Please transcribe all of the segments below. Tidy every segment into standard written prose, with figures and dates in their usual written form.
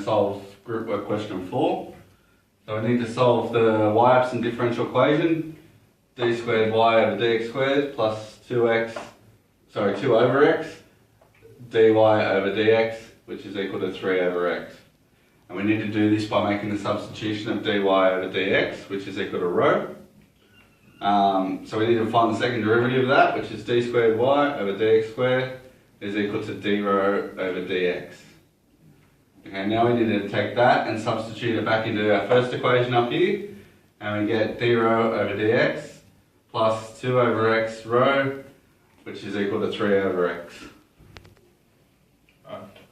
Solve group work question 4. So we need to solve the y-absent differential equation, d squared y over dx squared plus 2 over x, dy over dx, which is equal to 3 over x. And we need to do this by making the substitution of dy over dx, which is equal to rho. So we need to find the second derivative of that, which is d squared y over dx squared is equal to d rho over dx. Okay, now we need to take that and substitute it back into our first equation up here, and we get d rho over dx plus 2 over x rho, which is equal to 3 over x.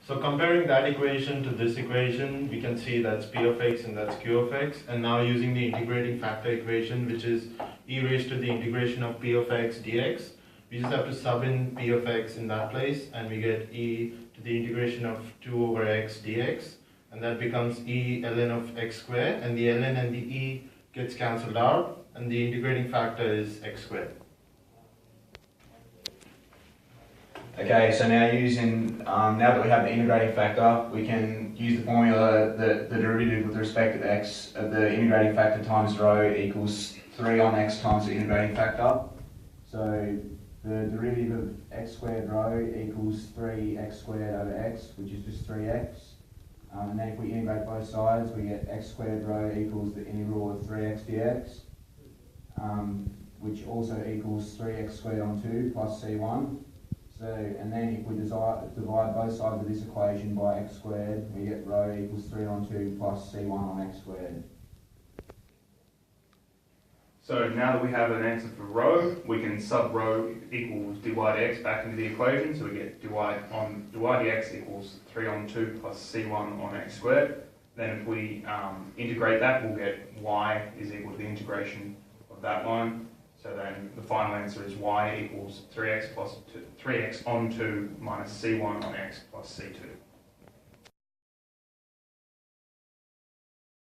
So comparing that equation to this equation, we can see that's p of x and that's q of x. And now using the integrating factor equation, which is e raised to the integration of p of x dx, we just have to sub in p of x in that place, and we get e to the integration of 2 over x dx, and that becomes e ln of x squared, and the ln and the e gets cancelled out, and the integrating factor is x squared. Okay, so now now that we have the integrating factor, we can use the formula that the derivative with respect to x of the integrating factor times rho equals 3 on x times the integrating factor. So the derivative of x squared rho equals 3x squared over x, which is just 3x. And then if we integrate both sides, we get x squared rho equals the integral of 3x dx, which also equals 3x squared on 2 plus c1. So, and then if we divide both sides of this equation by x squared, we get rho equals 3 on 2 plus c1 on x squared. So now that we have an answer for rho, we can sub rho equals dy dx back into the equation. So we get dy dx equals 3 on 2 plus c1 on x squared. Then if we integrate that, we'll get y is equal to the integration of that line. So then the final answer is y equals 3x on 2 minus c1 on x plus c2.